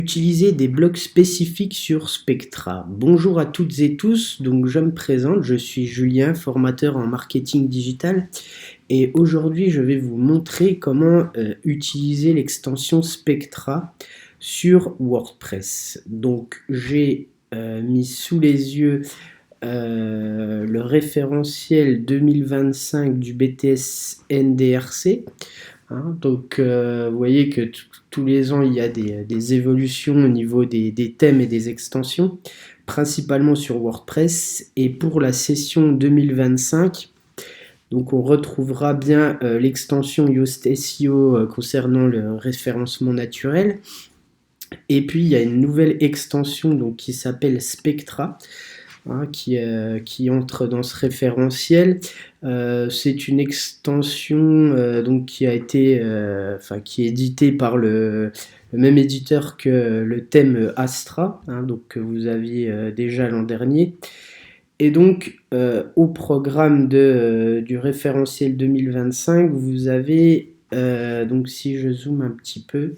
Utiliser des blocs spécifiques sur Spectra. Bonjour à toutes et tous, donc je me présente, je suis Julien, formateur en marketing digital et aujourd'hui je vais vous montrer comment utiliser l'extension Spectra sur WordPress. Donc j'ai mis sous les yeux le référentiel 2025 du BTS NDRC. Donc vous voyez que tous les ans il y a des évolutions au niveau des thèmes et des extensions, principalement sur WordPress. Et pour la session 2025, donc on retrouvera bien l'extension Yoast SEO concernant le référencement naturel. Et puis il y a une nouvelle extension donc, qui s'appelle Spectra. Qui entre dans ce référentiel. C'est une extension donc qui a été, qui est éditée par le même éditeur que le thème Astra, donc que vous aviez déjà l'an dernier. Et donc au programme du référentiel 2025, vous avez donc si je zoome un petit peu.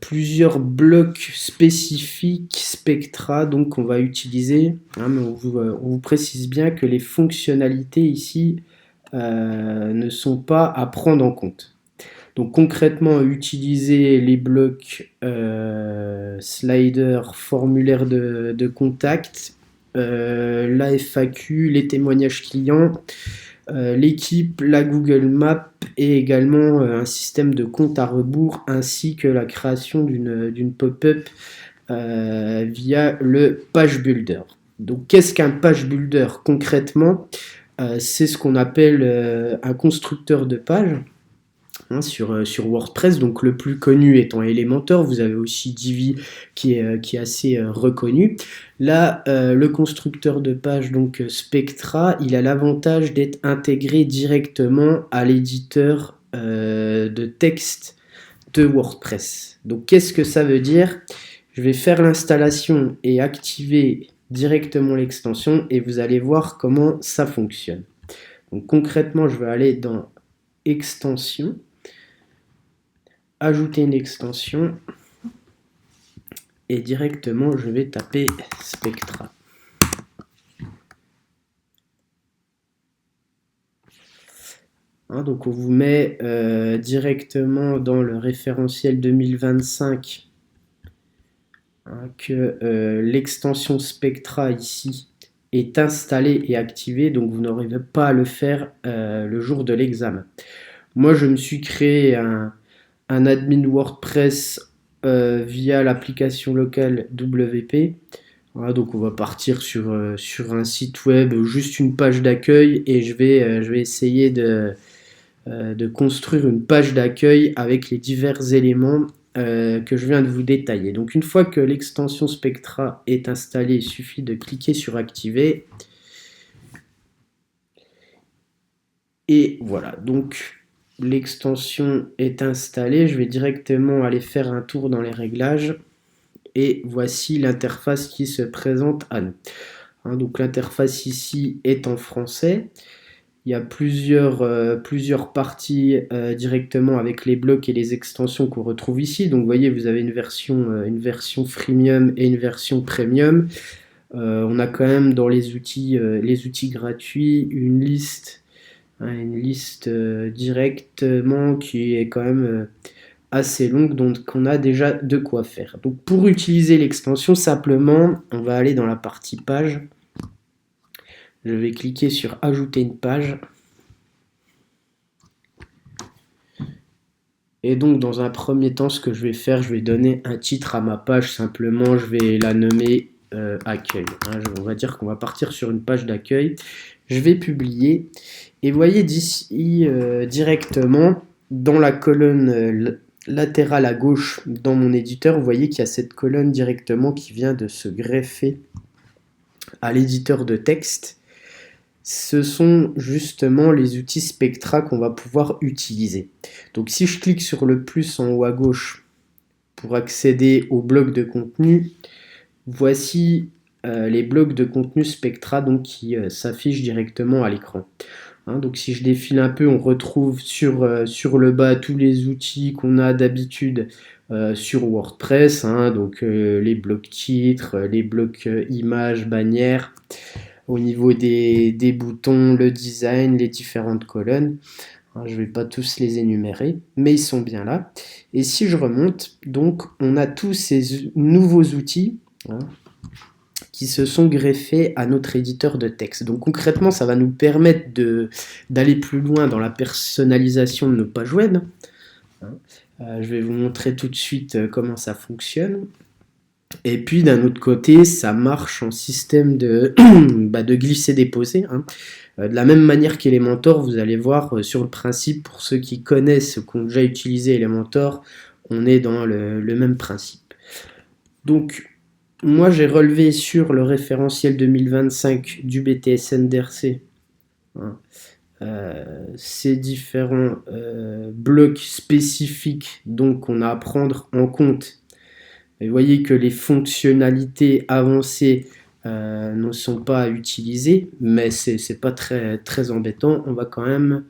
Plusieurs blocs spécifiques Spectra donc qu'on va utiliser, mais on vous précise bien que les fonctionnalités ici ne sont pas à prendre en compte. Donc concrètement, utiliser les blocs slider, formulaire de contact, la FAQ, les témoignages clients, l'équipe, la Google Maps et également un système de compte à rebours ainsi que la création d'une pop-up via le page builder. Donc qu'est-ce qu'un page builder concrètement? C'est ce qu'on appelle un constructeur de page. Sur WordPress, donc le plus connu étant Elementor. Vous avez aussi Divi qui est assez reconnu. Là, le constructeur de page, donc Spectra, il a l'avantage d'être intégré directement à l'éditeur de texte de WordPress. Donc qu'est-ce que ça veut dire? Je vais faire l'installation et activer directement l'extension et vous allez voir comment ça fonctionne. Donc concrètement, je vais aller dans Extension, ajouter une extension et directement je vais taper Spectra. Donc on vous met directement dans le référentiel 2025 que l'extension Spectra ici est installée et activée, donc vous n'aurez pas à le faire le jour de l'examen. Moi je me suis créé un admin WordPress via l'application locale WP. Voilà, donc on va partir sur un site web, juste une page d'accueil, et je vais essayer de construire une page d'accueil avec les divers éléments que je viens de vous détailler. Donc une fois que l'extension Spectra est installée, il suffit de cliquer sur activer. Et voilà, donc l'extension est installée, je vais directement aller faire un tour dans les réglages et voici l'interface qui se présente à nous. Donc l'interface ici est en français, il y a plusieurs parties directement avec les blocs et les extensions qu'on retrouve ici. Donc vous voyez, vous avez une version freemium et une version premium. On a quand même dans les outils gratuits une liste directement qui est quand même assez longue, donc on a déjà de quoi faire. Donc pour utiliser l'extension, simplement, on va aller dans la partie page. Je vais cliquer sur ajouter une page. Et donc dans un premier temps, ce que je vais faire, je vais donner un titre à ma page, simplement je vais la nommer accueil. On va dire qu'on va partir sur une page d'accueil. Je vais publier. Et vous voyez d'ici directement, dans la colonne latérale à gauche, dans mon éditeur, vous voyez qu'il y a cette colonne directement qui vient de se greffer à l'éditeur de texte. Ce sont justement les outils Spectra qu'on va pouvoir utiliser. Donc si je clique sur le plus en haut à gauche pour accéder au bloc de contenu, voici les blocs de contenu Spectra donc, qui s'affichent directement à l'écran. hein. Donc si je défile un peu, on retrouve sur le bas tous les outils qu'on a d'habitude sur WordPress, hein. Donc les blocs titres, les blocs images, bannières, au niveau des boutons, le design, les différentes colonnes. Je ne vais pas tous les énumérer, mais ils sont bien là. Et si je remonte, donc on a tous ces nouveaux outils, hein, qui se sont greffés à notre éditeur de texte. Donc concrètement, ça va nous permettre d'aller plus loin dans la personnalisation de nos pages web. Je vais vous montrer tout de suite comment ça fonctionne. Et puis d'un autre côté, ça marche en système de, de glisser-déposer, hein. De la même manière qu'Elementor, vous allez voir sur le principe, pour ceux qui connaissent, qui ont déjà utilisé Elementor, on est dans le même principe. Donc, moi j'ai relevé sur le référentiel 2025 du BTS NDRC, hein, ces différents blocs spécifiques donc qu'on a à prendre en compte. Et vous voyez que les fonctionnalités avancées ne sont pas utilisées, mais c'est pas très embêtant, on va quand même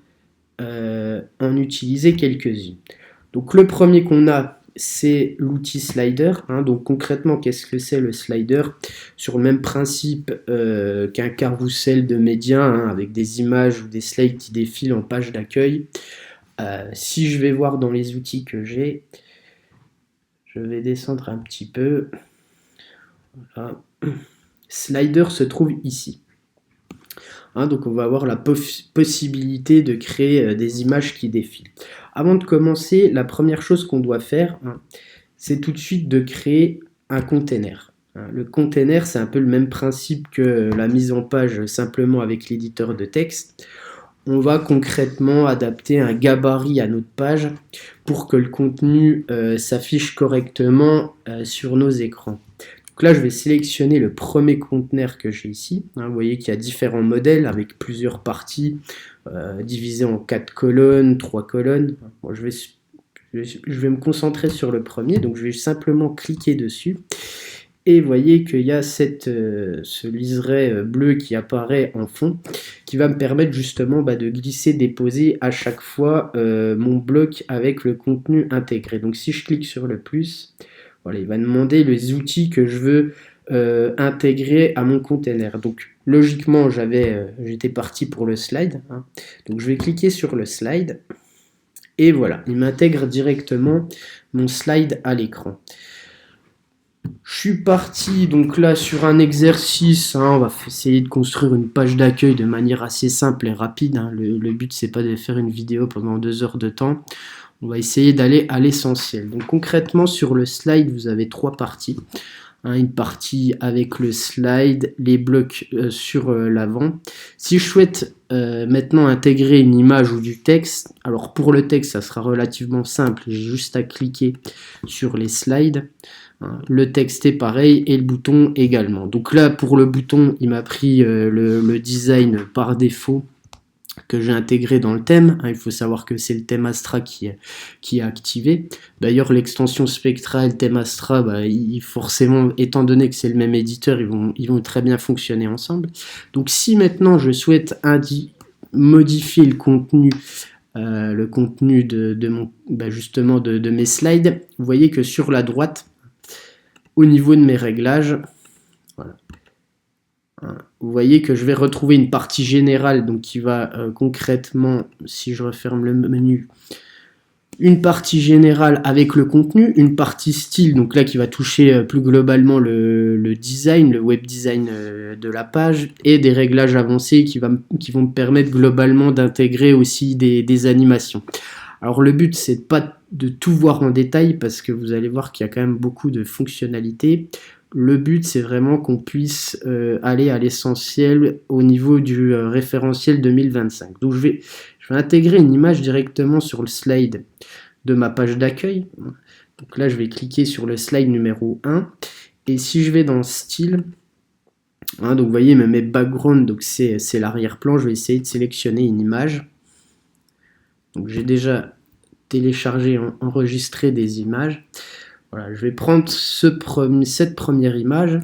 en utiliser quelques-unes. Donc le premier qu'on a, c'est l'outil slider, hein. Donc concrètement, qu'est-ce que c'est le slider? Sur le même principe qu'un carrousel de médias, hein, avec des images ou des slides qui défilent en page d'accueil. Si je vais voir dans les outils que j'ai, je vais descendre un petit peu. Voilà. Slider se trouve ici. Hein, donc on va avoir la possibilité de créer des images qui défilent. Avant de commencer, la première chose qu'on doit faire, hein, c'est tout de suite de créer un container. Hein, le container, c'est un peu le même principe que la mise en page simplement avec l'éditeur de texte. On va concrètement adapter un gabarit à notre page pour que le contenu s'affiche correctement sur nos écrans. Donc là, je vais sélectionner le premier conteneur que j'ai ici. Hein, vous voyez qu'il y a différents modèles avec plusieurs parties divisées en 4 colonnes, 3 colonnes. Bon, je vais me concentrer sur le premier, donc je vais simplement cliquer dessus. Et vous voyez qu'il y a ce liseré bleu qui apparaît en fond, qui va me permettre justement de glisser, déposer à chaque fois mon bloc avec le contenu intégré. Donc si je clique sur le plus, voilà, il va demander les outils que je veux intégrer à mon container. Donc logiquement, j'étais parti pour le slide, hein. Donc je vais cliquer sur le slide, et voilà, il m'intègre directement mon slide à l'écran. Je suis parti donc là sur un exercice, hein, on va essayer de construire une page d'accueil de manière assez simple et rapide, hein. Le but c'est pas de faire une vidéo pendant 2 heures de temps, on va essayer d'aller à l'essentiel. Donc concrètement sur le slide vous avez 3 parties, hein, une partie avec le slide, les blocs sur l'avant. Si je souhaite maintenant intégrer une image ou du texte, alors pour le texte ça sera relativement simple, j'ai juste à cliquer sur les slides. Le texte est pareil et le bouton également. Donc là pour le bouton il m'a pris le design par défaut que j'ai intégré dans le thème, hein. Il faut savoir que c'est le thème Astra qui est activé. D'ailleurs l'extension Spectra et le thème Astra, forcément, étant donné que c'est le même éditeur, ils vont très bien fonctionner ensemble. Donc si maintenant je souhaite modifier le contenu justement de mes slides, vous voyez que sur la droite, au niveau de mes réglages, voilà, vous voyez que je vais retrouver une partie générale, donc qui va concrètement, si je referme le menu, une partie générale avec le contenu, une partie style, donc là qui va toucher plus globalement le design, le web design de la page, et des réglages avancés qui vont me permettre globalement d'intégrer aussi des animations. Alors le but c'est pas de tout voir en détail parce que vous allez voir qu'il y a quand même beaucoup de fonctionnalités. Le but c'est vraiment qu'on puisse aller à l'essentiel au niveau du référentiel 2025. Donc je vais intégrer une image directement sur le slide de ma page d'accueil. Donc là je vais cliquer sur le slide numéro 1 et si je vais dans style, hein, donc vous voyez mes background, donc c'est l'arrière-plan, je vais essayer de sélectionner une image. Donc j'ai déjà téléchargé, enregistré des images. Voilà, je vais prendre cette première image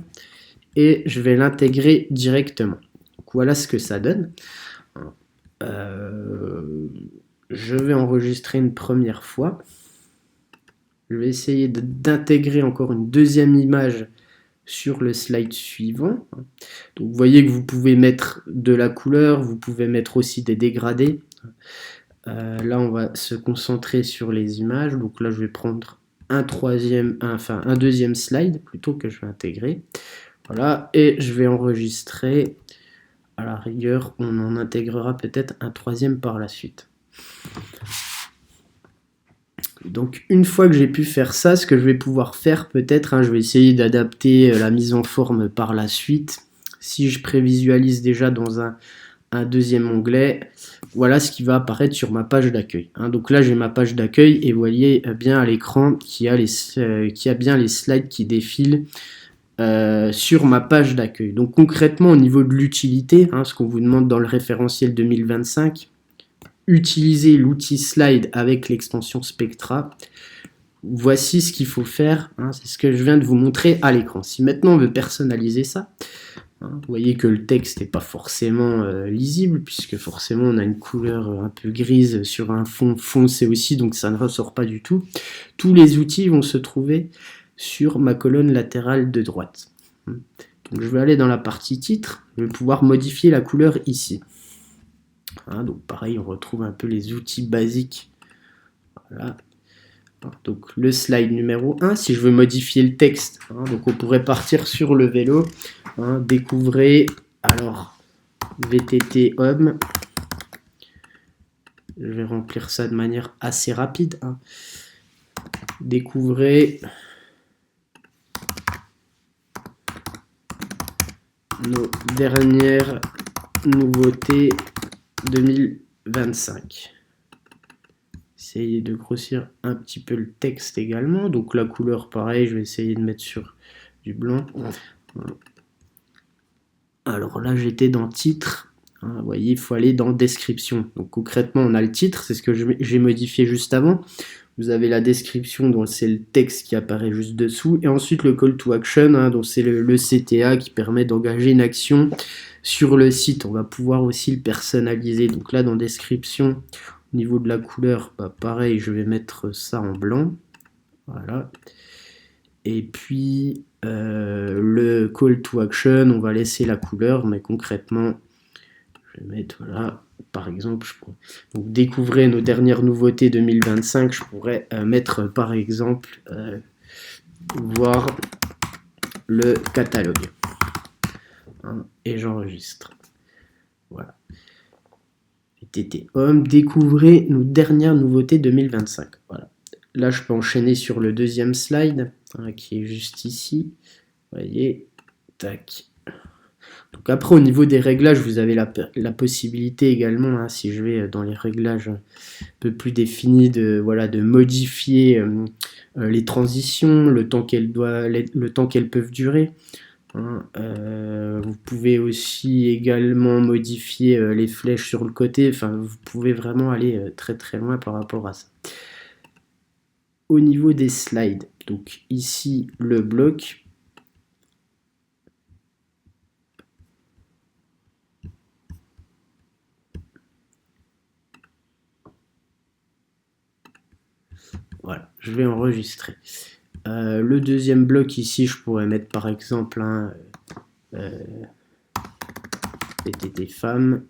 et je vais l'intégrer directement. Donc voilà ce que ça donne. je vais enregistrer une première fois. Je vais essayer d'intégrer encore une deuxième image sur le slide suivant. Donc vous voyez que vous pouvez mettre de la couleur, vous pouvez mettre aussi des dégradés. Là on va se concentrer sur les images. Donc là je vais prendre un deuxième slide plutôt que je vais intégrer. Voilà, et je vais enregistrer. À la rigueur, on en intégrera peut-être un troisième par la suite. Donc une fois que j'ai pu faire ça, ce que je vais pouvoir faire peut-être, je vais essayer d'adapter la mise en forme par la suite. Si je prévisualise déjà dans un deuxième onglet, voilà ce qui va apparaître sur ma page d'accueil. Donc là j'ai ma page d'accueil et vous voyez bien à l'écran qu'il y a bien les slides qui défilent sur ma page d'accueil. Donc concrètement au niveau de l'utilité, ce qu'on vous demande dans le référentiel 2025, utiliser l'outil slide avec l'extension Spectra. Voici ce qu'il faut faire, c'est ce que je viens de vous montrer à l'écran. Si maintenant on veut personnaliser ça, vous voyez que le texte n'est pas forcément lisible, puisque forcément on a une couleur un peu grise sur un fond foncé aussi, donc ça ne ressort pas du tout. Tous les outils vont se trouver sur ma colonne latérale de droite. Donc je vais aller dans la partie titre, je vais pouvoir modifier la couleur ici. Donc pareil, on retrouve un peu les outils basiques. Voilà. Donc le slide numéro 1, si je veux modifier le texte, donc on pourrait partir sur le vélo, découvrez, alors VTT homme, je vais remplir ça de manière assez rapide, découvrez nos dernières nouveautés 2025. Essayez de grossir un petit peu le texte également. Donc la couleur, pareil, je vais essayer de mettre sur du blanc. Alors là, j'étais dans titre. Vous voyez, il faut aller dans description. Donc concrètement, on a le titre, c'est ce que j'ai modifié juste avant. Vous avez la description, dont c'est le texte qui apparaît juste dessous. Et ensuite, le call to action, dont c'est le CTA qui permet d'engager une action sur le site. On va pouvoir aussi le personnaliser. Donc là, dans description, au niveau de la couleur, pareil, je vais mettre ça en blanc. Voilà. Et puis, le call to action, on va laisser la couleur, mais concrètement, je vais mettre, voilà, par exemple, donc découvrez nos dernières nouveautés 2025, je pourrais mettre, par exemple, voir le catalogue. Et j'enregistre. Voilà. VTT Home, découvrez nos dernières nouveautés 2025. Voilà. Là, je peux enchaîner sur le deuxième slide, qui est juste ici. Vous voyez, tac. Donc après, au niveau des réglages, vous avez la possibilité également, si je vais dans les réglages un peu plus définis, de modifier les transitions, le temps qu'elles peuvent durer. Vous pouvez aussi également modifier les flèches sur le côté. Enfin, vous pouvez vraiment aller très très loin par rapport à ça. Au niveau des slides, donc ici le bloc. Voilà, je vais enregistrer. Le deuxième bloc ici, je pourrais mettre par exemple un VTT femmes.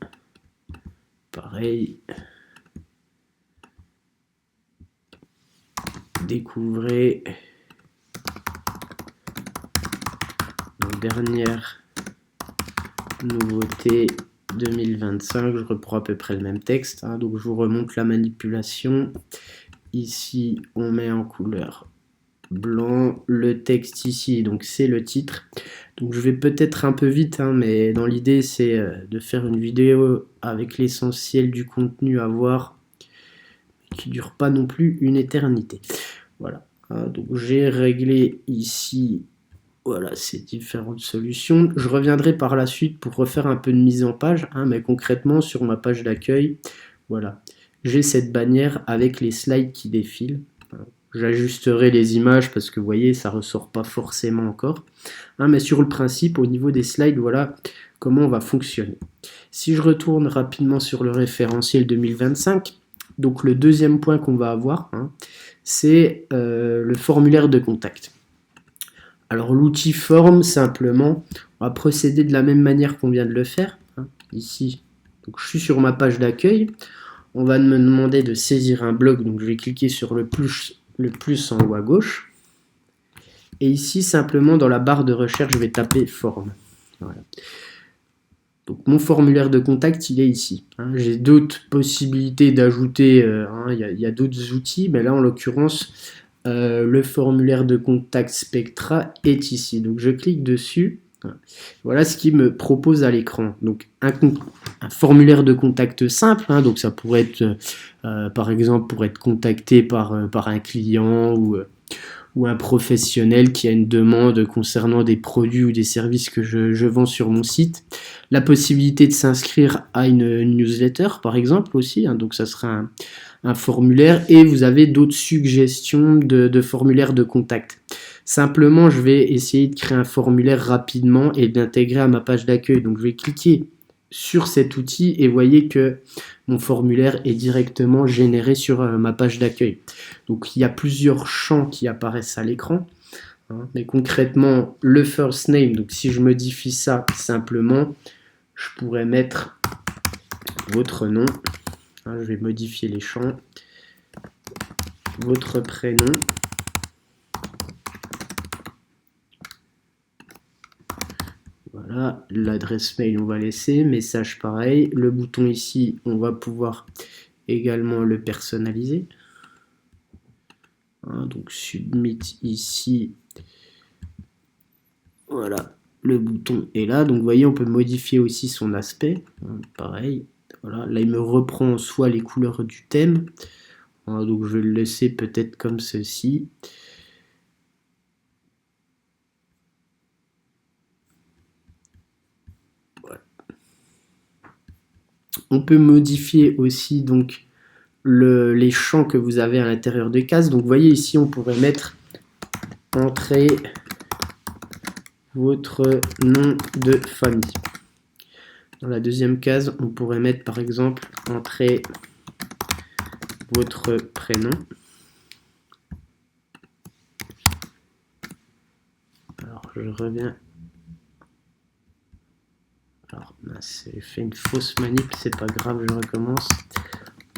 Pareil. Découvrez nos dernières nouveautés 2025. Je reprends à peu près le même texte. Donc je vous remonte la manipulation. Ici, on met en couleur blanc. Le texte ici, donc c'est le titre. Donc je vais peut-être un peu vite, mais dans l'idée, c'est de faire une vidéo avec l'essentiel du contenu à voir, qui ne dure pas non plus une éternité. Voilà. Donc j'ai réglé ici, voilà, ces différentes solutions. Je reviendrai par la suite pour refaire un peu de mise en page, mais concrètement, sur ma page d'accueil, voilà. J'ai cette bannière avec les slides qui défilent. J'ajusterai les images parce que vous voyez, ça ressort pas forcément encore. Mais sur le principe, au niveau des slides, voilà comment on va fonctionner. Si je retourne rapidement sur le référentiel 2025, donc le deuxième point qu'on va avoir, c'est le formulaire de contact. Alors l'outil forme, simplement, on va procéder de la même manière qu'on vient de le faire. Ici, donc je suis sur ma page d'accueil. On va me demander de saisir un bloc, donc je vais cliquer sur le plus en haut à gauche. Et ici, simplement, dans la barre de recherche, je vais taper forme. Voilà. Donc mon formulaire de contact, il est ici. J'ai d'autres possibilités d'ajouter, il y a d'autres outils, mais là, en l'occurrence, le formulaire de contact Spectra est ici. Donc je clique dessus. Voilà ce qu'il me propose à l'écran. Donc un formulaire de contact simple, donc ça pourrait être par exemple pour être contacté par un client ou un professionnel qui a une demande concernant des produits ou des services que je vends sur mon site. La possibilité de s'inscrire à une newsletter par exemple aussi, donc ça sera un formulaire, et vous avez d'autres suggestions de formulaires de contact. Simplement, je vais essayer de créer un formulaire rapidement et d'intégrer à ma page d'accueil. Donc, je vais cliquer sur cet outil et vous voyez que mon formulaire est directement généré sur ma page d'accueil. Donc, il y a plusieurs champs qui apparaissent à l'écran. Mais concrètement, le first name, donc si je modifie ça simplement, je pourrais mettre votre nom. Je vais modifier les champs. Votre prénom. Voilà, l'adresse mail on va laisser, message pareil, le bouton ici on va pouvoir également le personnaliser. Donc submit ici, voilà, le bouton est là, donc vous voyez on peut modifier aussi son aspect, pareil, voilà, là il me reprend soit les couleurs du thème, donc je vais le laisser peut-être comme ceci. On peut modifier aussi donc les champs que vous avez à l'intérieur des cases. Donc vous voyez ici on pourrait mettre entrez votre nom de famille. Dans la deuxième case on pourrait mettre par exemple entrez votre prénom. Alors je reviens. Alors j'ai fait une fausse manip, c'est pas grave, je recommence.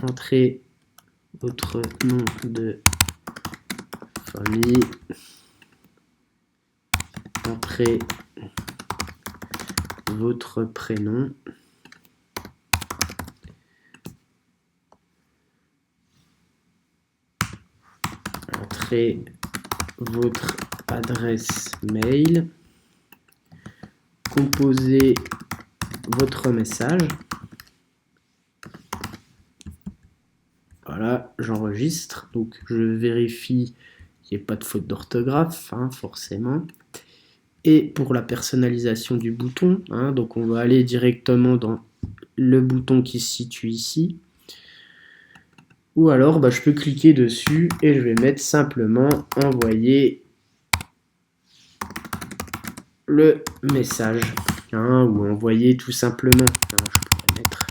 Entrez votre nom de famille. Entrez votre prénom. Entrez votre adresse mail. Composez votre message. Voilà, j'enregistre. Donc je vérifie qu'il n'y ait pas de faute d'orthographe, forcément. Et pour la personnalisation du bouton, donc on va aller directement dans le bouton qui se situe ici. Ou alors je peux cliquer dessus et je vais mettre simplement envoyer le message. Ou envoyer tout simplement. Je pourrais mettre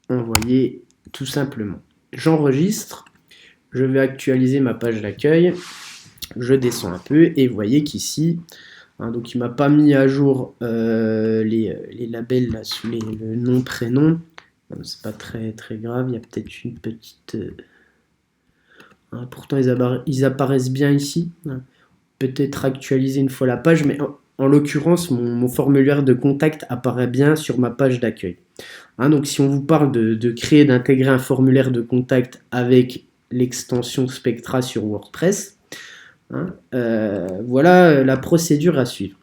envoyer tout simplement. J'enregistre, je vais actualiser ma page d'accueil, je descends un peu et vous voyez qu'ici, donc il m'a pas mis à jour les labels là, sous le nom prénom. C'est pas très grave, il y a peut-être une petite pourtant ils apparaissent bien ici, peut-être actualiser une fois la page, mais en l'occurrence mon formulaire de contact apparaît bien sur ma page d'accueil. Donc si on vous parle de créer, d'intégrer un formulaire de contact avec l'extension Spectra sur WordPress, voilà la procédure à suivre.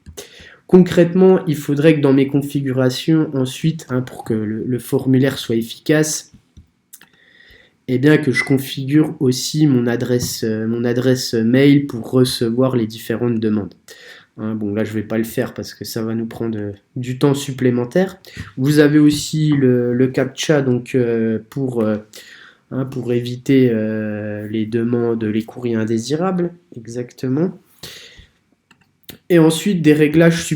Concrètement, il faudrait que dans mes configurations ensuite, pour que le formulaire soit efficace, que je configure aussi mon adresse mail pour recevoir les différentes demandes. Bon, là je vais pas le faire parce que ça va nous prendre du temps supplémentaire. Vous avez aussi le CAPTCHA donc pour hein, pour éviter les demandes, les courriers indésirables, exactement. Et ensuite des réglages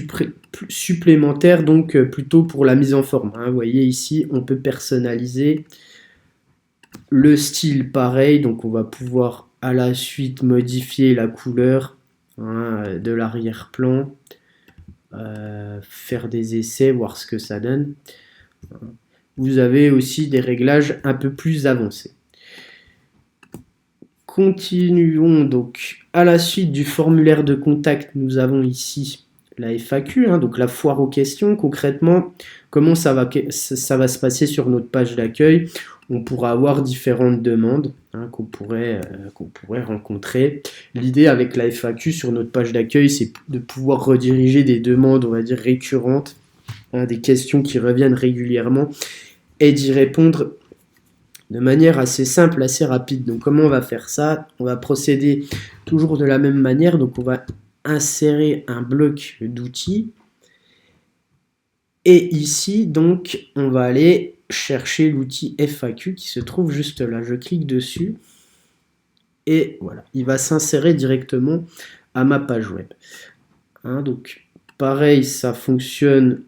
supplémentaires, donc plutôt pour la mise en forme, hein. Vous voyez ici, on peut personnaliser le style pareil, donc on va pouvoir à la suite modifier la couleur, hein, de l'arrière-plan, faire des essais, voir ce que ça donne. Vous avez aussi des réglages un peu plus avancés. Continuons donc à la suite du formulaire de contact. Nous avons ici la FAQ, hein, donc la foire aux questions. Concrètement, comment ça va se passer sur notre page d'accueil? On pourra avoir différentes demandes, hein, qu'on pourrait rencontrer. L'idée avec la FAQ sur notre page d'accueil, c'est de pouvoir rediriger des demandes, on va dire, récurrentes, hein, des questions qui reviennent régulièrement, et d'y répondre de manière assez simple, assez rapide. Donc comment on va faire ça? On va procéder toujours de la même manière. Donc on va insérer un bloc d'outils. Et ici, donc, on va aller chercher l'outil FAQ qui se trouve juste là. Je clique dessus. Et voilà, il va s'insérer directement à ma page web. Hein, donc pareil, ça fonctionne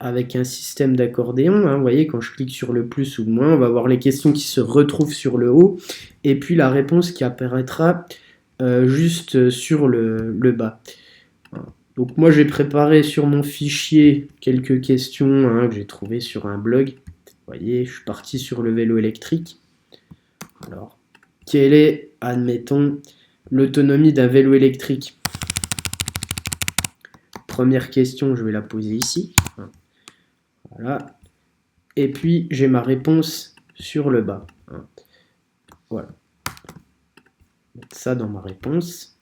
avec un système d'accordéon, hein. Vous voyez, quand je clique sur le plus ou le moins, on va voir les questions qui se retrouvent sur le haut, et puis la réponse qui apparaîtra juste sur le bas. Donc moi j'ai préparé sur mon fichier quelques questions, hein, que j'ai trouvées sur un blog. Vous voyez, je suis parti sur le vélo électrique. Alors, quelle est, admettons, l'autonomie d'un vélo électrique? Première question, je vais la poser ici. Voilà. Et puis, j'ai ma réponse sur le bas. Voilà. Mettre ça dans ma réponse.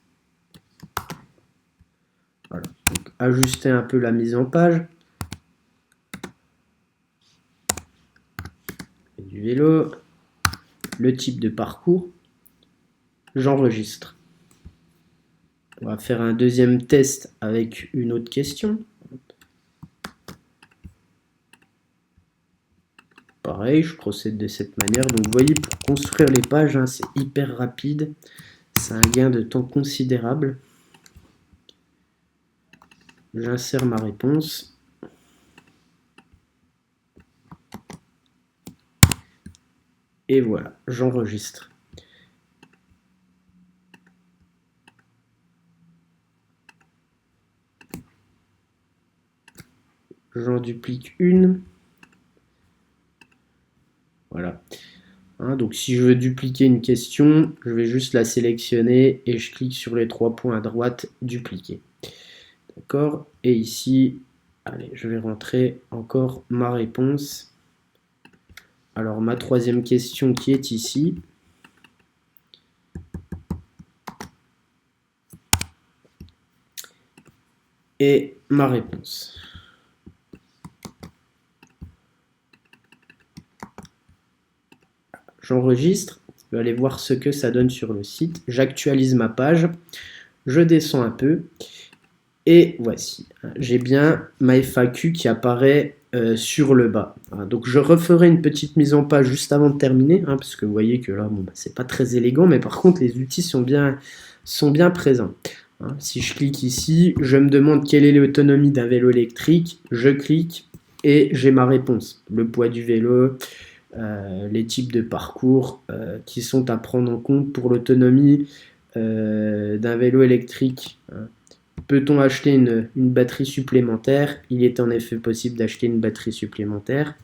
Voilà. Donc, ajuster un peu la mise en page. Du vélo. Le type de parcours. J'enregistre. On va faire un deuxième test avec une autre question. Pareil, je procède de cette manière. Donc vous voyez, pour construire les pages, hein, c'est hyper rapide. C'est un gain de temps considérable. J'insère ma réponse. Et voilà, j'enregistre. J'en duplique une. Voilà. Hein, donc si je veux dupliquer une question, je vais juste la sélectionner et je clique sur les 3 points à droite, dupliquer. D'accord? Et ici, allez, je vais rentrer encore ma réponse. Alors ma troisième question qui est ici. Et ma réponse. J'enregistre, je vais aller voir ce que ça donne sur le site. J'actualise ma page, je descends un peu. Et voici, j'ai bien ma FAQ qui apparaît sur le bas. Donc je referai une petite mise en page juste avant de terminer, hein, parce que vous voyez que là, bon, c'est pas très élégant, mais par contre les outils sont bien présents. Hein. Si je clique ici, je me demande quelle est l'autonomie d'un vélo électrique, je clique et j'ai ma réponse. Le poids du vélo, les types de parcours qui sont à prendre en compte pour l'autonomie d'un vélo électrique. Hein. Peut-on acheter une batterie supplémentaire? Il est en effet possible d'acheter une batterie supplémentaire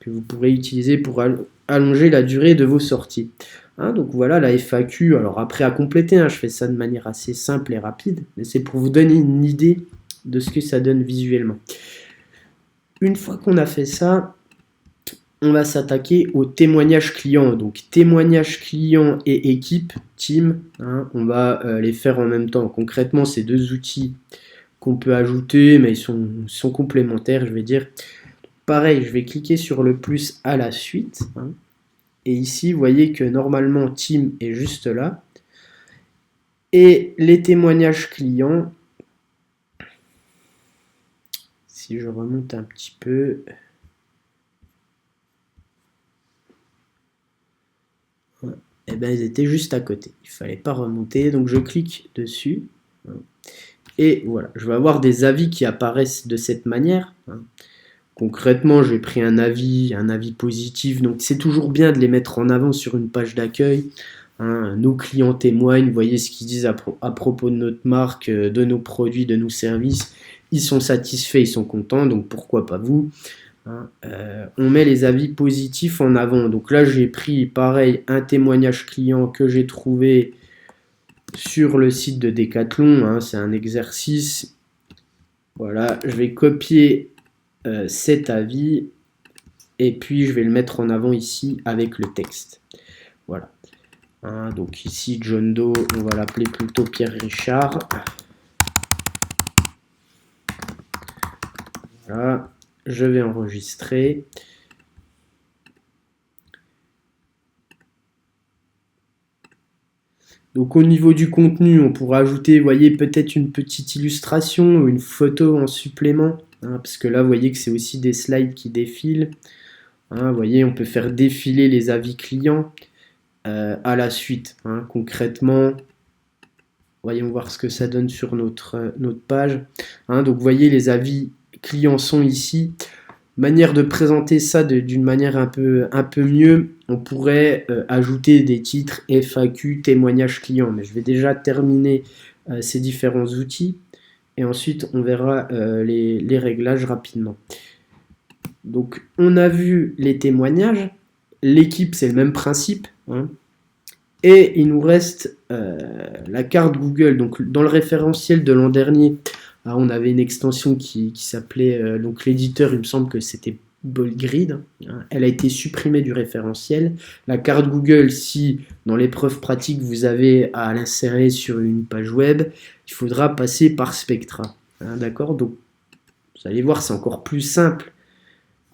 que vous pourrez utiliser pour allonger la durée de vos sorties. Hein, donc voilà la FAQ. Alors après à compléter, hein, je fais ça de manière assez simple et rapide, mais c'est pour vous donner une idée de ce que ça donne visuellement. Une fois qu'on a fait ça, on va s'attaquer au témoignage client. Donc témoignage client et équipe, team, hein, on va les faire en même temps. Concrètement, c'est deux outils qu'on peut ajouter, mais ils sont complémentaires, je vais dire. Pareil, je vais cliquer sur le plus à la suite. Hein, et ici, vous voyez que normalement, team est juste là. Et les témoignages clients, si je remonte un petit peu... et ben, ils étaient juste à côté. Il fallait pas remonter, donc je clique dessus. Et voilà, je vais avoir des avis qui apparaissent de cette manière. Concrètement, j'ai pris un avis positif, donc c'est toujours bien de les mettre en avant sur une page d'accueil. Nos clients témoignent, vous voyez ce qu'ils disent à propos de notre marque, de nos produits, de nos services. Ils sont satisfaits, ils sont contents, donc pourquoi pas vous. On met les avis positifs en avant. Donc là, j'ai pris, pareil, un témoignage client que j'ai trouvé sur le site de Decathlon. C'est un exercice. Voilà, je vais copier cet avis et puis je vais le mettre en avant ici avec le texte. Voilà. Donc ici, John Doe, on va l'appeler plutôt Pierre Richard. Voilà, je vais enregistrer. Donc au niveau du contenu, on pourra ajouter, vous voyez, peut-être une petite illustration ou une photo en supplément, parce que là, vous voyez que c'est aussi des slides qui défilent. Vous voyez, on peut faire défiler les avis clients à la suite. Concrètement, voyons voir ce que ça donne sur notre page. Donc vous voyez, les avis clients sont ici. Manière de présenter ça d'une manière un peu mieux, on pourrait ajouter des titres FAQ, témoignages clients, mais je vais déjà terminer ces différents outils et ensuite on verra les réglages rapidement. Donc on a vu les témoignages, l'équipe c'est le même principe, et il nous reste la carte Google. Donc dans le référentiel de l'an dernier, on avait une extension qui s'appelait, donc l'éditeur, il me semble que c'était BoldGrid. Elle a été supprimée du référentiel. La carte Google, si dans l'épreuve pratique vous avez à l'insérer sur une page web, il faudra passer par Spectra. D'accord? Donc vous allez voir, c'est encore plus simple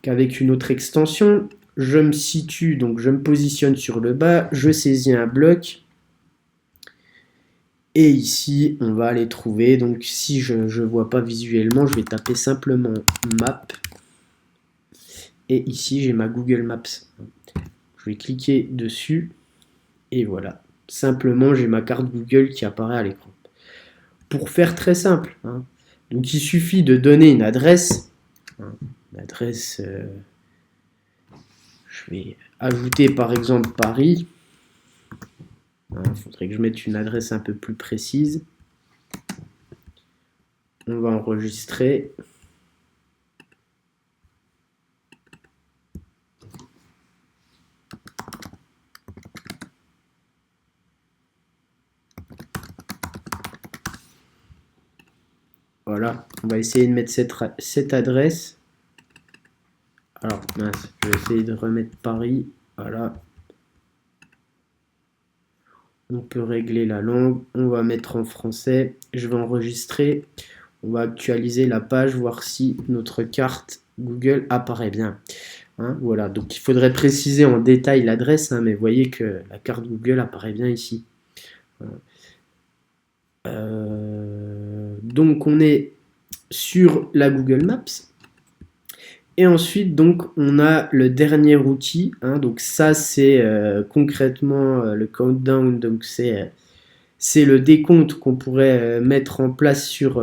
qu'avec une autre extension. Je me situe, donc je me positionne sur le bas, je saisis un bloc. Et ici, on va les trouver. Donc si je ne vois pas visuellement, je vais taper simplement map. Et ici, j'ai ma Google Maps. Je vais cliquer dessus. Et voilà. Simplement, j'ai ma carte Google qui apparaît à l'écran. Pour faire très simple, donc il suffit de donner une adresse. L'adresse, je vais ajouter par exemple Paris. Il faudrait que je mette une adresse un peu plus précise. On va enregistrer. Voilà, on va essayer de mettre cette adresse. Alors, mince, je vais essayer de remettre Paris. Voilà. On peut régler la langue. On va mettre en français. Je vais enregistrer. On va actualiser la page, voir si notre carte Google apparaît bien. Voilà, donc il faudrait préciser en détail l'adresse, mais vous voyez que la carte Google apparaît bien ici. Donc on est sur la Google Maps. Et ensuite, donc, on a le dernier outil. Donc ça, c'est concrètement le countdown. Donc c'est le décompte qu'on pourrait mettre en place sur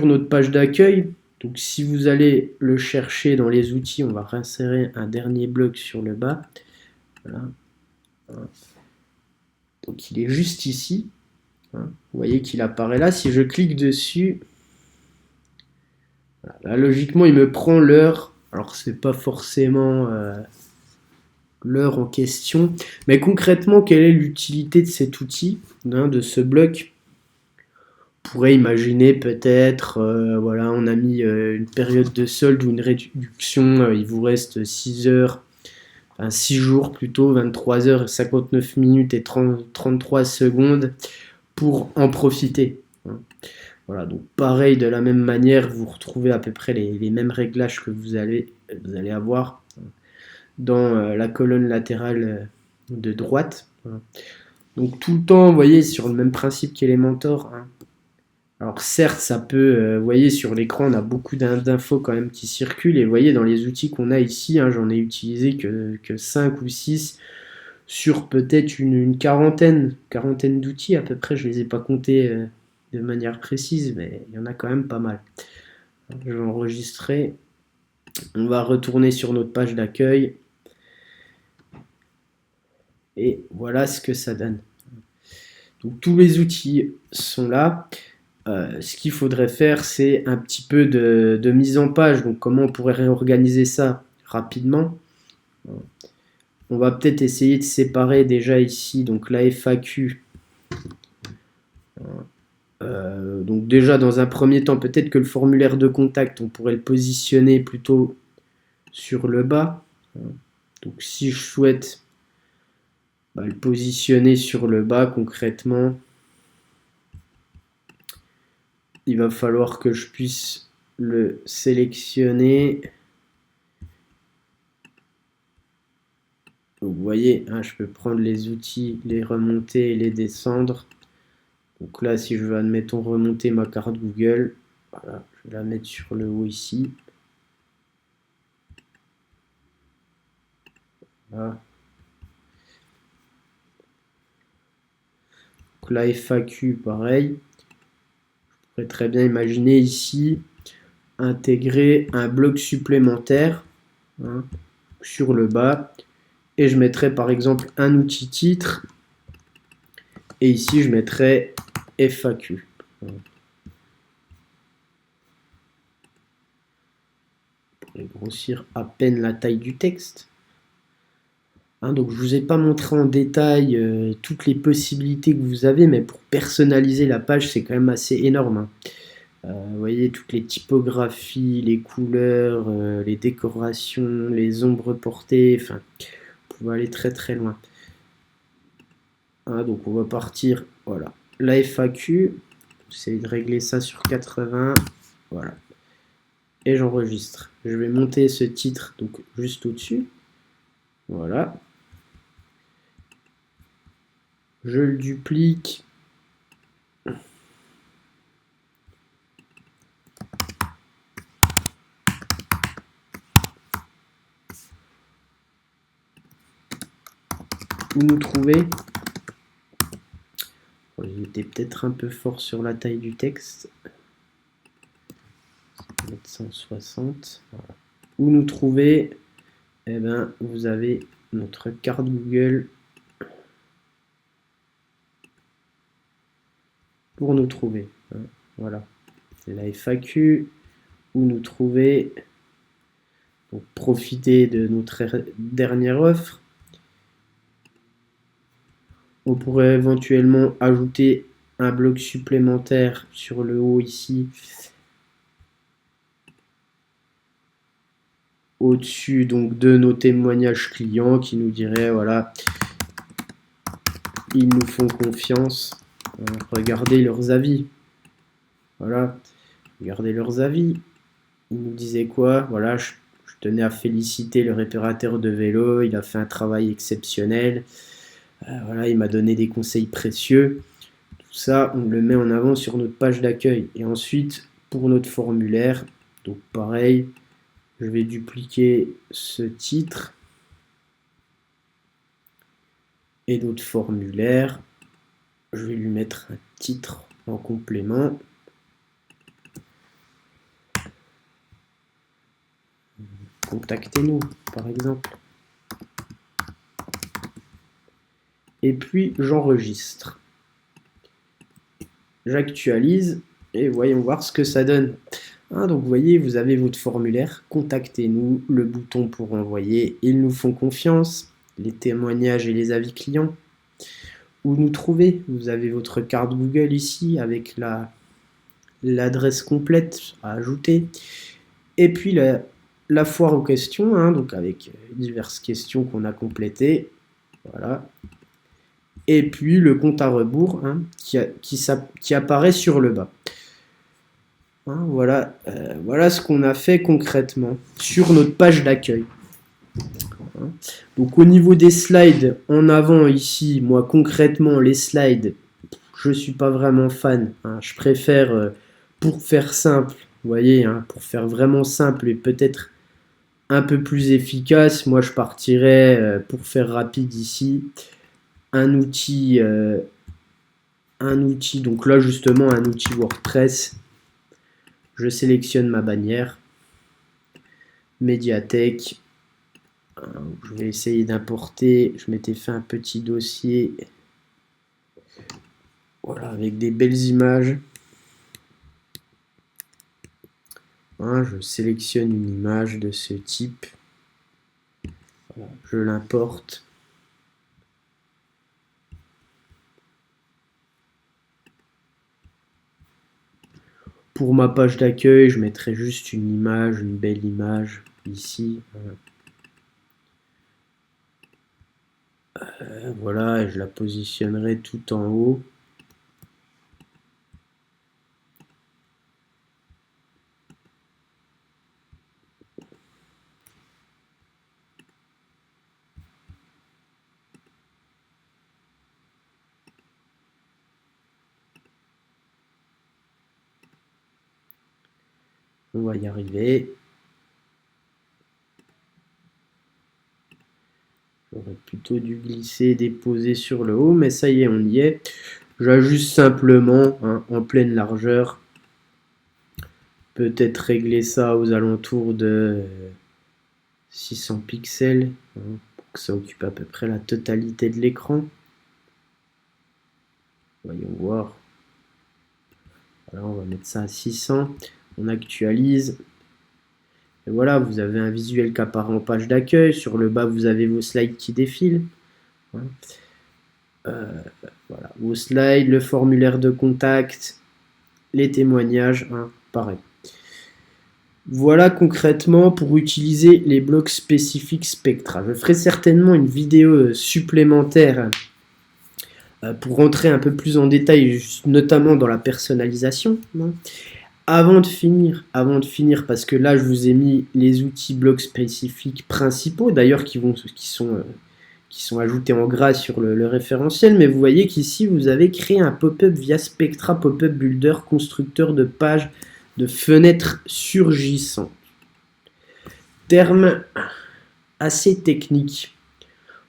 notre page d'accueil. Donc si vous allez le chercher dans les outils, on va réinsérer un dernier bloc sur le bas. Voilà. Donc il est juste ici. Vous voyez qu'il apparaît là. Si je clique dessus, voilà, là, logiquement, il me prend l'heure. Alors c'est pas forcément l'heure en question, mais concrètement, quelle est l'utilité de cet outil, de ce bloc? On pourrait imaginer peut-être, voilà, on a mis une période de solde ou une réduction, il vous reste 6 heures, enfin 6 jours plutôt, 23 heures, 59 minutes et 33 secondes pour en profiter. Voilà, donc pareil, de la même manière, vous retrouvez à peu près les mêmes réglages que vous allez avoir dans la colonne latérale de droite. Donc tout le temps, vous voyez, sur le même principe qu'Elementor. Alors certes, ça peut, vous voyez, sur l'écran, on a beaucoup d'infos quand même qui circulent. Et vous voyez, dans les outils qu'on a ici, j'en ai utilisé que 5 ou 6. sur peut-être une quarantaine d'outils à peu près. Je ne les ai pas comptés de manière précise, mais il y en a quand même pas mal. Je vais enregistrer. On va retourner sur notre page d'accueil. Et voilà ce que ça donne. Donc tous les outils sont là. Ce qu'il faudrait faire, c'est un petit peu de mise en page. Donc comment on pourrait réorganiser ça rapidement? On va peut-être essayer de séparer déjà ici donc la FAQ. Donc déjà dans un premier temps, peut-être que le formulaire de contact, on pourrait le positionner plutôt sur le bas. Donc si je souhaite le positionner sur le bas concrètement, il va falloir que je puisse le sélectionner. Donc vous voyez, hein, je peux prendre les outils, les remonter et les descendre. Donc là, si je veux, admettons, remonter ma carte Google, voilà, je vais la mettre sur le haut ici. Voilà. Donc la FAQ, pareil. Je pourrais très bien imaginer ici intégrer un bloc supplémentaire hein, sur le bas. Et je mettrai par exemple un outil titre. Et ici, je mettrai FAQ. Je pourrais grossir à peine la taille du texte. Hein, donc je ne vous ai pas montré en détail toutes les possibilités que vous avez, mais pour personnaliser la page, c'est quand même assez énorme. Hein. Vous voyez toutes les typographies, les couleurs, les décorations, les ombres portées, enfin, vous pouvez aller très très loin. Hein, donc on va partir, voilà, la FAQ, j'essaie de régler ça sur 80, voilà, et j'enregistre. Je vais monter ce titre donc juste au-dessus, voilà. Je le duplique. Où nous trouver. J'étais peut-être un peu fort sur la taille du texte. 160. Voilà. Où nous trouver. Eh bien, vous avez notre carte Google pour nous trouver. Voilà. C'est la FAQ. Où nous trouver. Donc, profiter de notre dernière offre. On pourrait éventuellement ajouter un bloc supplémentaire sur le haut ici. Au-dessus donc de nos témoignages clients qui nous diraient voilà, ils nous font confiance. Regardez leurs avis. Voilà, regardez leurs avis. Ils nous disaient quoi? Voilà, je tenais à féliciter le réparateur de vélo, il a fait un travail exceptionnel. Voilà, il m'a donné des conseils précieux. Tout ça, on le met en avant sur notre page d'accueil. Et ensuite, pour notre formulaire, donc pareil, je vais dupliquer ce titre et notre formulaire. Je vais lui mettre un titre en complément. Contactez-nous, par exemple. Et puis, j'enregistre. J'actualise et voyons voir ce que ça donne. Hein, donc, vous voyez, vous avez votre formulaire. Contactez-nous, le bouton pour envoyer. Ils nous font confiance. Les témoignages et les avis clients. Où nous trouver? Vous avez votre carte Google ici avec l'adresse complète à ajouter. Et puis, la foire aux questions, hein, donc avec diverses questions qu'on a complétées. Voilà. Et puis le compte à rebours hein, qui apparaît sur le bas. Hein, voilà, voilà ce qu'on a fait concrètement sur notre page d'accueil. Hein. Donc au niveau des slides, en avant ici, moi concrètement les slides, je ne suis pas vraiment fan. Hein. Je préfère, pour faire simple, vous voyez, hein, pour faire vraiment simple et peut-être un peu plus efficace, moi je partirais pour faire rapide ici, un outil, donc là justement un outil WordPress. Je sélectionne ma bannière, médiathèque. Je vais essayer d'importer. Je m'étais fait un petit dossier, voilà, avec des belles images. Je sélectionne une image de ce type. Voilà, je l'importe. Pour ma page d'accueil, je mettrai juste une image, une belle image ici. Voilà, et je la positionnerai tout en haut. On va y arriver. J'aurais plutôt dû glisser et déposer sur le haut, mais ça y est, on y est. J'ajuste simplement en pleine largeur. Peut-être régler ça aux alentours de 600 pixels, pour que ça occupe à peu près la totalité de l'écran. Voyons voir. Voilà, on va mettre ça à 600. On actualise. Et voilà, vous avez un visuel qui apparaît en page d'accueil. Sur le bas, vous avez vos slides qui défilent. Voilà, vos slides, le formulaire de contact, les témoignages, pareil. Voilà concrètement pour utiliser les blocs spécifiques Spectra. Je ferai certainement une vidéo supplémentaire pour rentrer un peu plus en détail, notamment dans la personnalisation. Avant de finir, parce que là je vous ai mis les outils blocs spécifiques principaux, d'ailleurs qui sont ajoutés en gras sur le référentiel, mais vous voyez qu'ici vous avez créé un pop-up via Spectra Pop-up Builder, constructeur de pages de fenêtres surgissantes. Terme assez technique.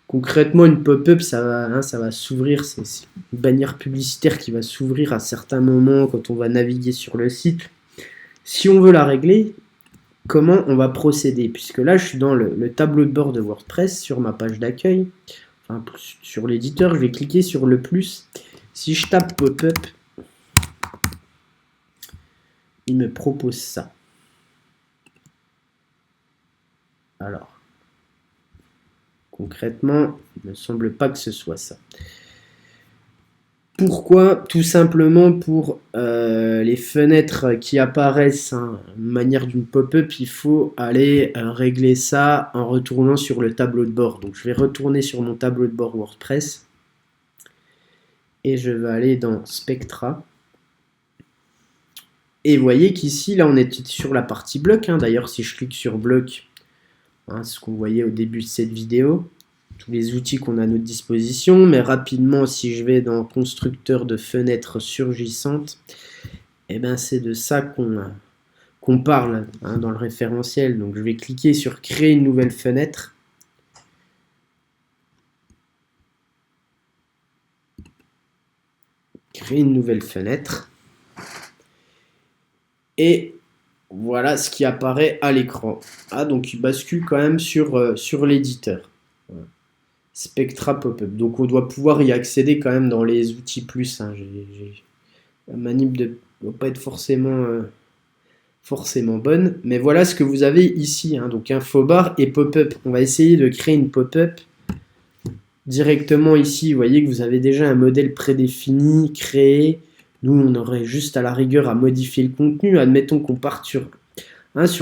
Concrètement, une pop-up, ça va s'ouvrir, c'est une bannière publicitaire qui va s'ouvrir à certains moments quand on va naviguer sur le site. Si on veut la régler, comment on va procéder? Puisque là, je suis dans le tableau de bord de WordPress sur ma page d'accueil, enfin, sur l'éditeur, je vais cliquer sur le plus. Si je tape pop-up, il me propose ça. Alors, concrètement, il ne me semble pas que ce soit ça. Pourquoi? Tout simplement pour les fenêtres qui apparaissent de manière d'une pop-up, il faut aller régler ça en retournant sur le tableau de bord. Donc je vais retourner sur mon tableau de bord WordPress et je vais aller dans Spectra. Et vous voyez qu'ici, là, on est sur la partie bloc. D'ailleurs, si je clique sur bloc, ce qu'on voyait au début de cette vidéo, tous les outils qu'on a à notre disposition. Mais rapidement, si je vais dans constructeur de fenêtres surgissantes, et ben c'est de ça qu'on parle dans le référentiel. Donc je vais cliquer sur créer une nouvelle fenêtre. Créer une nouvelle fenêtre. Et voilà ce qui apparaît à l'écran. Donc il bascule quand même sur l'éditeur. Voilà. Spectra Pop-up. Donc on doit pouvoir y accéder quand même dans les outils plus. La manip ne doit pas être forcément bonne. Mais voilà ce que vous avez ici. Donc infobar et pop-up. On va essayer de créer une pop-up directement ici. Vous voyez que vous avez déjà un modèle prédéfini, créé. Nous, on aurait juste à la rigueur à modifier le contenu. Admettons qu'on parte sur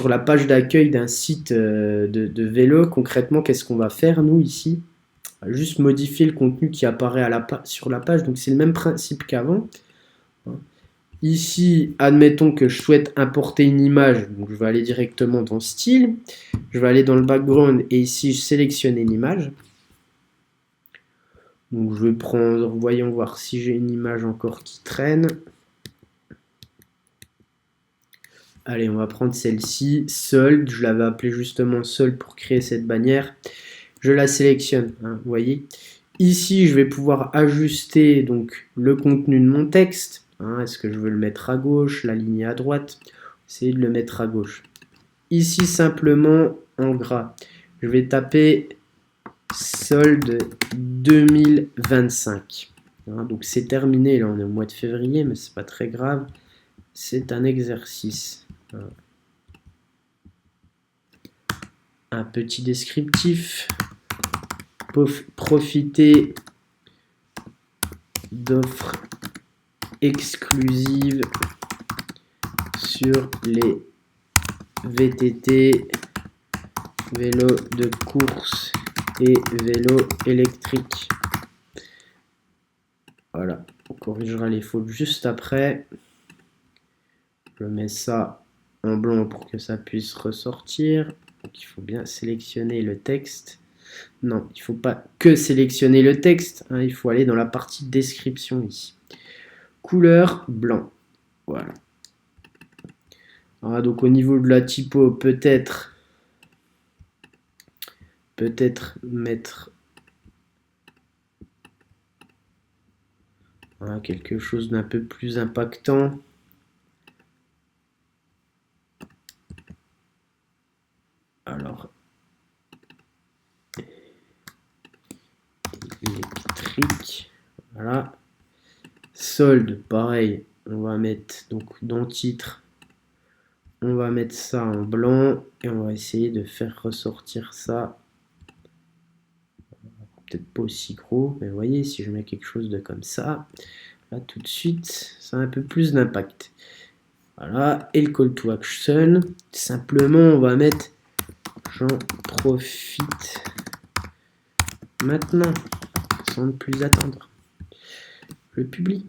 la page d'accueil d'un site de vélo. Concrètement, qu'est-ce qu'on va faire, nous, ici? On va juste modifier le contenu qui apparaît sur la page. Donc, c'est le même principe qu'avant. Ici, admettons que je souhaite importer une image. Donc, je vais aller directement dans Style. Je vais aller dans le background et ici, je sélectionne une image. Donc, je vais prendre, voyons voir si j'ai une image encore qui traîne. Allez, on va prendre celle-ci, solde. Je l'avais appelée justement solde pour créer cette bannière. Je la sélectionne, hein, vous voyez. Ici, je vais pouvoir ajuster donc le contenu de mon texte. Hein, est-ce que je veux le mettre à gauche, l'aligner à droite? Essayez de le mettre à gauche. Ici, simplement en gras, je vais taper solde 2025. Hein, donc c'est terminé, là on est au mois de février, mais c'est pas très grave. C'est un exercice. Voilà. Un petit descriptif. Profiter d'offres exclusives sur les VTT, vélo de course et vélo électrique. Voilà, on corrigera les fautes juste après. Je mets ça en blanc pour que ça puisse ressortir. Donc il faut bien sélectionner le texte. Non, il ne faut pas que sélectionner le texte, hein, il faut aller dans la partie description ici. Couleur blanc. Voilà. Alors, donc au niveau de la typo, peut-être mettre quelque chose d'un peu plus impactant. Alors, électrique, voilà. Solde, pareil, on va mettre donc dans le titre, on va mettre ça en blanc et on va essayer de faire ressortir ça. Peut-être pas aussi gros, mais vous voyez, si je mets quelque chose de comme ça, là tout de suite, ça a un peu plus d'impact. Voilà, et le call to action, simplement on va mettre j'en profite maintenant, sans ne plus attendre. Je publie.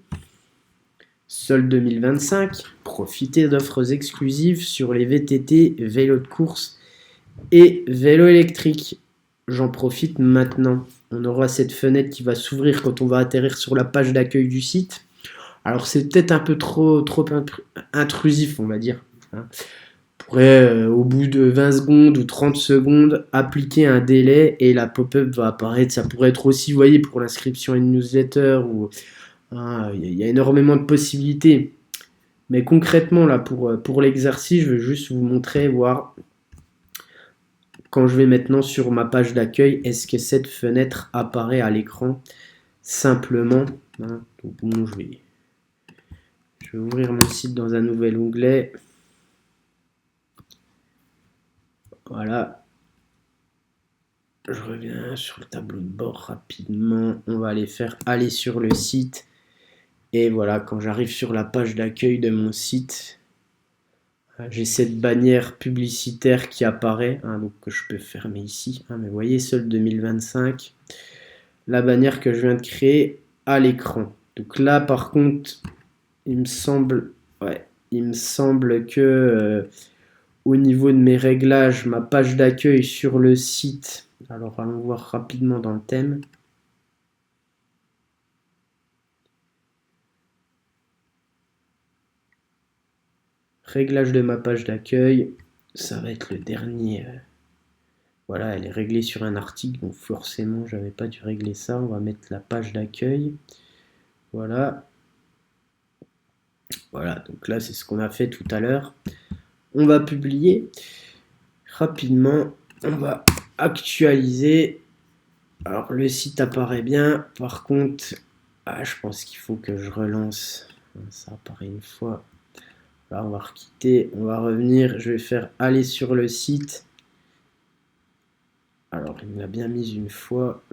Solde 2025, profitez d'offres exclusives sur les VTT, vélos de course et vélos électriques. J'en profite maintenant. On aura cette fenêtre qui va s'ouvrir quand on va atterrir sur la page d'accueil du site. Alors c'est peut-être un peu trop intrusif, on va dire. On pourrait, au bout de 20 secondes ou 30 secondes, appliquer un délai et la pop-up va apparaître. Ça pourrait être aussi, vous voyez, pour l'inscription à une newsletter ou il y a énormément de possibilités. Mais concrètement, là, pour l'exercice, je vais juste vous montrer, voir quand je vais maintenant sur ma page d'accueil, est-ce que cette fenêtre apparaît à l'écran simplement. Hein, donc bon, je vais ouvrir mon site dans un nouvel onglet. Voilà. Je reviens sur le tableau de bord rapidement. On va aller faire aller sur le site. Et voilà, quand j'arrive sur la page d'accueil de mon site, j'ai cette bannière publicitaire qui apparaît, hein, donc que je peux fermer ici. Hein, mais vous voyez, solde 2025, la bannière que je viens de créer à l'écran. Donc là, par contre, il me semble que au niveau de mes réglages, ma page d'accueil sur le site, alors allons voir rapidement dans le thème. Réglage de ma page d'accueil, ça va être le dernier. Voilà, elle est réglée sur un article, donc forcément, j'avais pas dû régler ça. On va mettre la page d'accueil. Voilà. Voilà, donc là, c'est ce qu'on a fait tout à l'heure. On va publier rapidement. On va actualiser. Alors, le site apparaît bien. Par contre, je pense qu'il faut que je relance. Ça apparaît une fois. Là, on va requitter. On va revenir. Je vais faire aller sur le site. Alors, il me l'a bien mise une fois.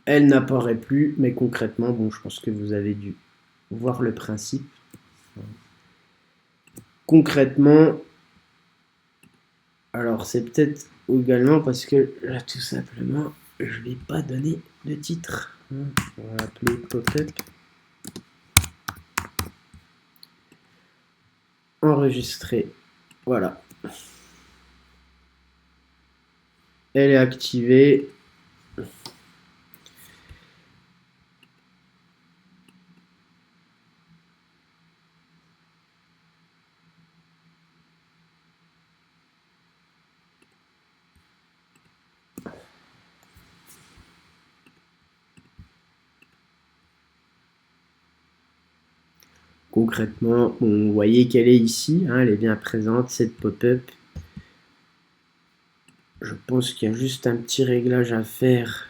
elle n'apparaît plus, mais concrètement, bon, je pense que vous avez dû voir le principe. Concrètement, alors c'est peut-être également parce que là, tout simplement, je ne vais pas donner de titre. On va appeler pop-up. Enregistrer. Voilà. Elle est activée. Concrètement, bon, vous voyez qu'elle est ici, hein, elle est bien présente, cette pop-up. Je pense qu'il y a juste un petit réglage à faire.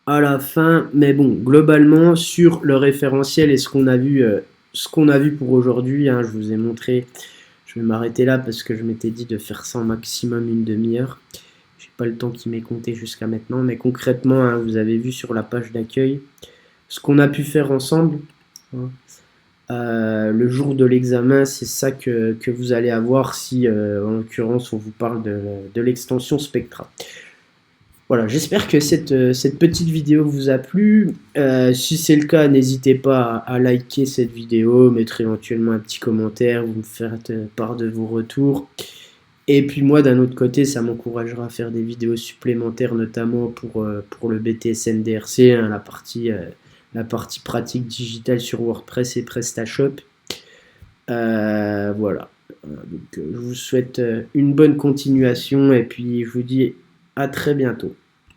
À la fin, mais bon, globalement, sur le référentiel et ce qu'on a vu pour aujourd'hui, hein, je vous ai montré, je vais m'arrêter là parce que je m'étais dit de faire ça en maximum une demi-heure. J'ai pas le temps qui m'est compté jusqu'à maintenant, mais concrètement, hein, vous avez vu sur la page d'accueil ce qu'on a pu faire ensemble. Hein. Le jour de l'examen, c'est ça que vous allez avoir si, en l'occurrence, on vous parle de l'extension Spectra. Voilà, j'espère que cette petite vidéo vous a plu. Si c'est le cas, n'hésitez pas à liker cette vidéo, mettre éventuellement un petit commentaire, vous me faites part de vos retours. Et puis moi, d'un autre côté, ça m'encouragera à faire des vidéos supplémentaires, notamment pour le BTS NDRC, hein, la partie pratique digitale sur WordPress et PrestaShop. Voilà. Donc, je vous souhaite une bonne continuation et puis je vous dis à très bientôt.